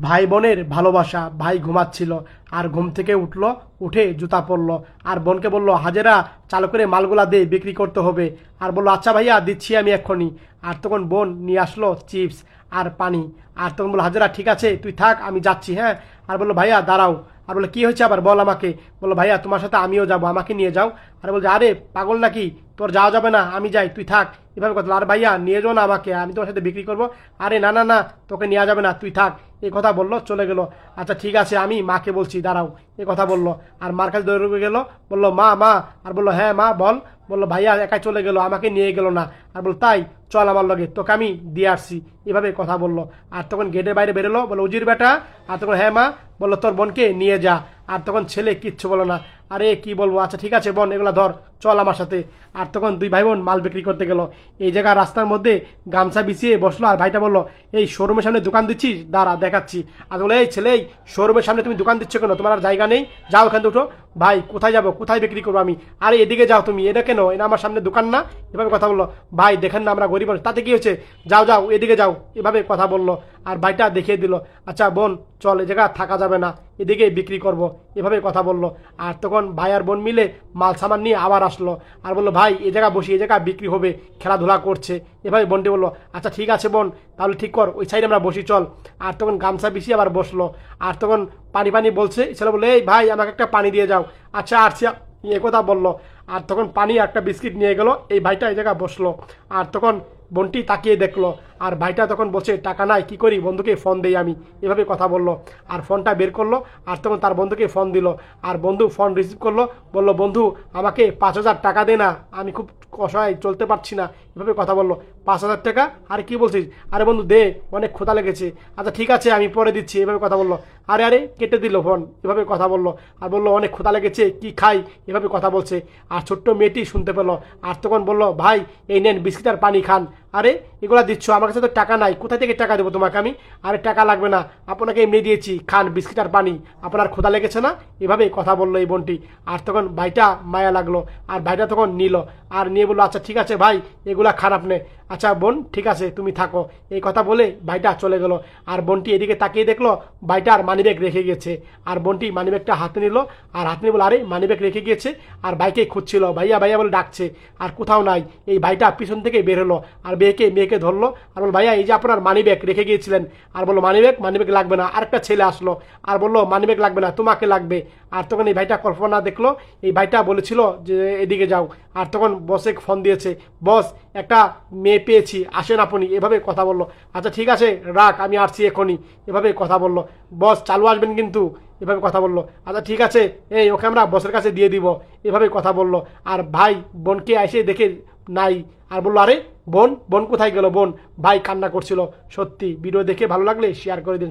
ভাই বোনের ভালোবাসা। ভাই ঘুমাচ্ছিল, আর ঘুম থেকে উঠলো, উঠে জুতা পরলো, আর বোনকে বলল, হাজেরা চালু করে মালগুলা দে, বিক্রি করতে হবে। আর বললো, আচ্ছা ভাইয়া দিচ্ছি আমি এক্ষুনি। আর তখন বোন নিয়ে আসলো চিপস আর পানি। আর তখন বললো, হাজেরা ঠিক আছে তুই থাক, আমি যাচ্ছি, হ্যাঁ। আর বললো, ভাইয়া দাঁড়াও। আর বললো, কি হয়েছে আবার বল আমাকে। বললো, ভাইয়া তোমার সাথে আমিও যাবো, আমাকে নিয়ে যাও। আর বলছে, আরে পাগল নাকি, তোর যাওয়া যাবে না, আমি যাই, তুই থাক। এভাবে কথা। আর ভাইয়া নিয়ে যাও না আমাকে, আমি তোমার সাথে বিক্রি করবো। আরে না না না, তোকে নেওয়া যাবে না, তুই থাক। এই কথা বললো, চলে গেল। আচ্ছা ঠিক আছে, আমি মাকে বলছি, দাঁড়াও। এই কথা বললো, আর মার কাছে দৌড়ে গেল, বললো, মা মা। আর বললো, হ্যাঁ মা বল। বললো, ভাইয়া একাই চলে গেল, আমাকে নিয়ে গেল না। আর বললো, তাই, চল আমার লগে, তোকে আমি দিয়ে আসছি। এভাবে কথা বললো। আর তখন গেটের বাইরে বেরোলো, বললো, উজির বেটা। আর তখন, হ্যাঁ মা। বললো, তোর বোনকে নিয়ে যা। আর তখন ছেলে কিচ্ছু বলো না। আরে কি বলবো, আচ্ছা ঠিক আছে বোন, এগুলা ধর, চল আমার সাথে। আর তখন দুই ভাই বোন মাল বিক্রি করতে গেল। এই জায়গা রাস্তার মধ্যে গামছা বিছিয়ে বসলো। আর ভাইটা বললো, এই শোরুমের সামনে দোকান দিচ্ছিস, দাঁড়া দেখাচ্ছি। আর বলে, এই ছেলে, এই শোরুমের সামনে তুমি দোকান দিচ্ছ কেন, তোমার আর জায়গা নেই, যাও এখান থেকে উঠো। ভাই কোথায় যাবো, কোথায় বিক্রি করবো আমি। আরে এদিকে যাও তুমি, এটা কেন, এটা আমার সামনে দোকান না। এভাবে কথা বললো। ভাই দেখেন না আমরা গরিব মানুষ, তাতে কি হয়েছে, যাও যাও এদিকে যাও। এভাবে কথা বললো। আর ভাইটা দেখিয়ে দিল, আচ্ছা বোন চল, এই জায়গা থাকা যাবে না, এদিকে বিক্রি করব। এভাবে কথা বললো। আর তখন ভাই আর বোন মিলে মাল সামান নিয়ে আবার আসলো। আর বললো, ভাই এই জায়গা বসি, এই জায়গা বিক্রি হবে, খেলাধুলা করছে। এভাবে বোনটি বললো, আচ্ছা ঠিক আছে বোন, তাহলে ঠিক কর, ওই সাইডে আমরা বসি চল। আর তখন গামছা বিছিয়ে আবার বসলো। আর তখন পানি পানি বলছে, ছেলে বললো, এই ভাই আমাকে একটা পানি দিয়ে যাও। আচ্ছা আচ্ছা, এ কথা বললো। আর তখন পানি একটা বিস্কিট নিয়ে গেল, এই ভাইটা এই জায়গায় বসলো। আর তখন বোনটি তাকিয়ে দেখলো। আর ভাইটা তখন বলছে, টাকা নাই, কি করি, বন্ধুকে ফোন দেই আমি। এভাবে কথা বললো। আর ফোনটা বের করলো। আর তখন তার বন্ধুকে ফোন দিল। আর বন্ধু ফোন রিসিভ করলো, বললো, বন্ধু আমাকে 5,000 টাকা দে না, আমি খুব অসহায়, চলতে পারছি না। এভাবে কথা বললো। 5,000 টাকা, আর কি বলছিস, আরে বন্ধু দে, অনেক ক্ষুধা লেগেছে। আচ্ছা ঠিক আছে আমি পরে দিচ্ছি। এভাবে কথা বললো। আরে আরে কেটে দিল ফোন। এভাবে কথা বললো। আর বললো, অনেক ক্ষুধা লেগেছে, কি খাই। এভাবে কথা বলছে। আর ছোট্ট মেয়েটি শুনতে পেলো। আর তখন বললো, ভাই এই নেন বিস্কিট আর পানি খান। আরে এগুলা দিচ্ছ, আমার কাছে তো টাকা নাই, কোথা থেকে টাকা দেবো তোমাকে আমি। আরে টাকা লাগবে না, আপনাকে এমনি দিয়েছি, খান বিস্কিট আর পানি, আপনার ক্ষুধা লেগেছে না। এভাবেই কথা বললো এই বোনটি। আর তখন ভাইটা মায়া লাগলো। আর ভাইটা তখন নিল। আর নিয়ে বললো, আচ্ছা ঠিক আছে ভাই, এগুলা খারাপ নে। আচ্ছা বোন ঠিক আছে তুমি থাকো। এই কথা বলে ভাইটা চলে গেল। আর বোনটি এদিকে তাকিয়ে দেখলো ভাইটার মানিব্যাগ রেখে গেছে। আর বোনটি মানিব্যাগটা হাতে নিল। আর হাতে নিয়ে বলো, আরে মানিব্যাগ রেখে গিয়েছে। আর বাইকে খুঁজছিল, ভাইয়া ভাইয়া বলে ডাকছে, আর কোথাও নাই। এই ভাইটা পিছন থেকে বের হলো। আর মেয়েকে ধরলো। আর বললো, ভাইয়া এই যে আপনার মানিব্যাগ রেখে গিয়েছিলেন। আর বললো, মানিব্যাগ লাগবে না। আরেকটা ছেলে আসলো। আর বললো, মানিব্যাগ লাগবে না, তোমাকে লাগবে। আর তখন এই ভাইটা কল্পনা দেখলো, এই ভাইটা বলেছিল যে এদিকে যাও। আর তখন বসে ফোন দিয়েছে, বস একটা মেয়ে পেয়েছি, আসেন আপনি। এভাবে কথা বললো। আচ্ছা ঠিক আছে রাখ, আমি আসছি এখনই। এভাবে কথা বললো। বস চালু আসবেন কিন্তু। এভাবে কথা বললো। আচ্ছা ঠিক আছে, এই ওকে আমরা বসের কাছে দিয়ে দিব। এভাবে কথা বললো। আর ভাই বোনকে এসে দেখে নাই। আর বললো, আরে বোন বোন কোথায় গেল বোন। ভাই কান্না করছিল। সত্যি ভিডিও দেখে ভালো লাগলে শেয়ার করে দিন।